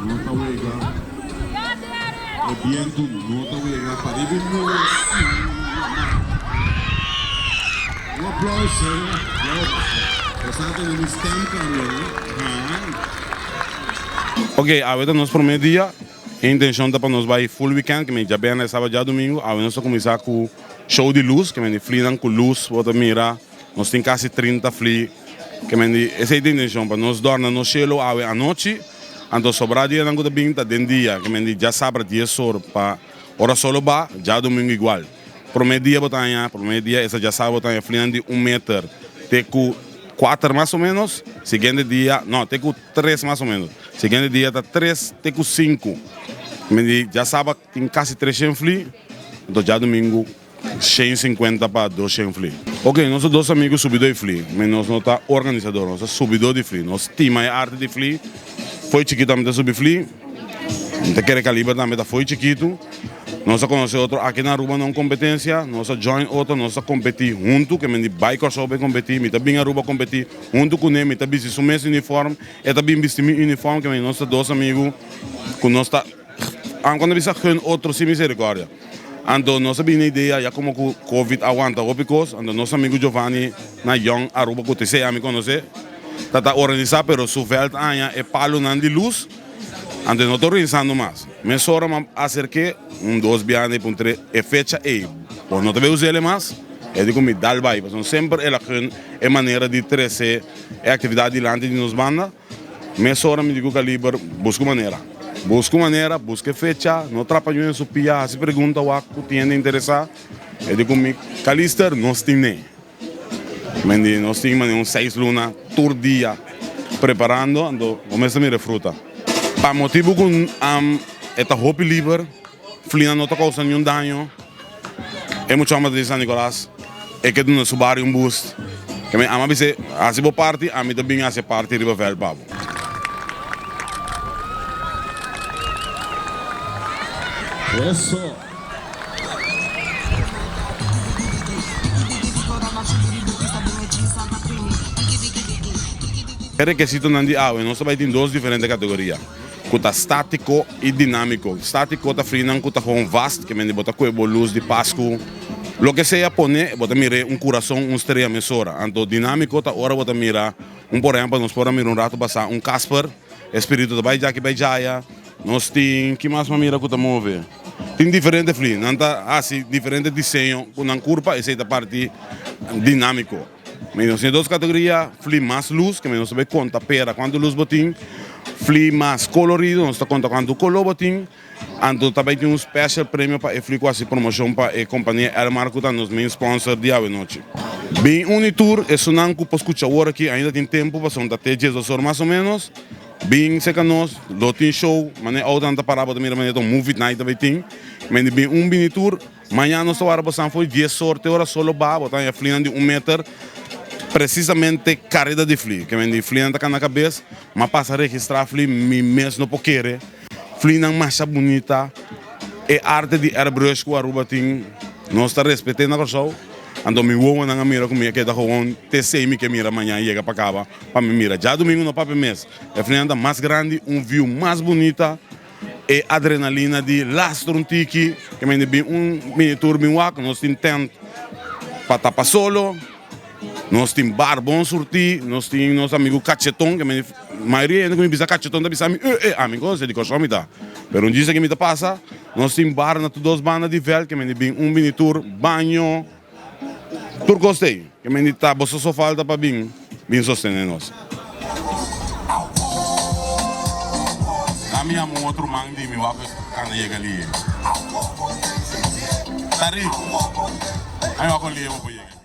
Nota Wega. O viento, nota Wega. Para ir um aplauso. Portanto, no instante também. Ok, agora nós primeiro dia, a intenção é para nós vai full weekend, que já bem é sábado e domingo, agora nós começar com show de luz, que me fliam com luz, bota mira, nós tem quase 30 fli, que me essa é a intenção, para nós dormir no cielo à noite, então sobrar dia não gosta bem, tá dentro dia, que me já sabe 10 horas para hora solo ba, já domingo igual. Primeiro dia essa já sabe botar fliam de 1 metro, tem com 4 mais ou menos, seguinte dia, não, tem com 3 mais ou menos, seguinte dia tá 3, tem com 5. Já sabe, tem quase 300 fli, então já domingo, 150 para 200 fli. Ok, nossos dois amigos subidor de fli, mas nós não tá organizador, nós subidor de fli, nós time é arte de fli, foi chiquito também subir fli, não quer calibre também foi chiquito. Nós conhecemos outro aqui na Aruba não competência, nós join outro, nós competir junto, que me bike só vai competir, me também Aruba competir junto com ele, me também se sumir uniforme, e também vestir uniforme, que nós dois amigos, com nós tá, quando bisa hun outro sem misericórdia. Então nós temos ideia, já como o Covid aguanta o picos, então nosso amigo Giovanni na Young Aruba que você já me conhece, tá organizado, pero su veld anya é palo nan de luz. Então não estou organizando mais. Mas só acerquei 2 bianes para 3 e fecha aí. Por não te usar ele mais, eu digo me dá o vai. Então sempre ela é maneira de trazer a atividade diante de nos banda. Mas só me digo calibre, busco maneira, busca fecha, não atrapalho em sua pia, se pergunta o que tem interessar. Eu digo me calister, nós temos. Nós temos 6 lunas, todo dia preparando, então começa a me refruta. Para motivo com esta roupa livre, flina não está causando nenhum dano. É muito chamado de San Nicolás. É que não subir boost. Que a mim se assim boa parte, a mim também assim parte de Ribavel Pabo. Isso. É requisito não de água, nós vai ter 2 diferentes categorias. Cuta estático e dinâmico. Estático tá frinan cuta com vasto, que me bota com luz de pasco. Lo que seja pone, bota mire coração, estrela mesora. Então dinâmico tá hora bota mira, por exemplo, nós podemos mirar rato passar Casper, espírito da Baija que Baijaia. Nós tem que mais mira cuta move. Tem diferente fli, não tá assim diferente desenho, com uma curva essa é a parte dinâmico. Mas nós temos 2 categorias, fli mais luz, que nós sabemos conta pera quanto luz botin. Fli mais colorido, nós estamos contando quanto color botin. Então também tem special prêmio para Fli quase promoção para a companhia El Marco, que é nosso main sponsor de hoje noite. Bem, Unitur, é sonando que para escutar agora aqui, ainda tem tempo, para são até 10 horas mais ou menos. Bem, sei que nós, do tem show, mas é outra tanta parada também, mas é movie night também tem. Mas bem, Unitur, amanhã nós estamos foi 10 horas, solo ba, botar a Fli de 1 metro. Precisamente carreira de fli, que me fli não está na cabeça, mas passa a registrar fli mesmo no poquere, fli não mais bonita, é arte de airbrush que o Aruba tem, nós está respeitando a pessoa, então me vou na mira comigo que está com te sei me que mira amanhã e chega para cá para me mira, já domingo no papo mês, a fli anda mais grande, view mais bonita, e adrenalina de lastro um tiki, que me bem miniature bem wak, nós tem tent para tapar solo. Nós temos bar bom sortir, nós temos nosso amigo Cachetão, que a maioria ainda me pisa Cachetão, da pisa amigo, você diz que me dá. Pero dia que me passa, nós temos bar na todas as bandas de velho, que me bem miniature, banho, tudo gostei, que me tá, você só falta para bem sostener nós. A minha outro man de mim, quando chega ali. Tá rico? Aí eu acolhi, eu vou chegar.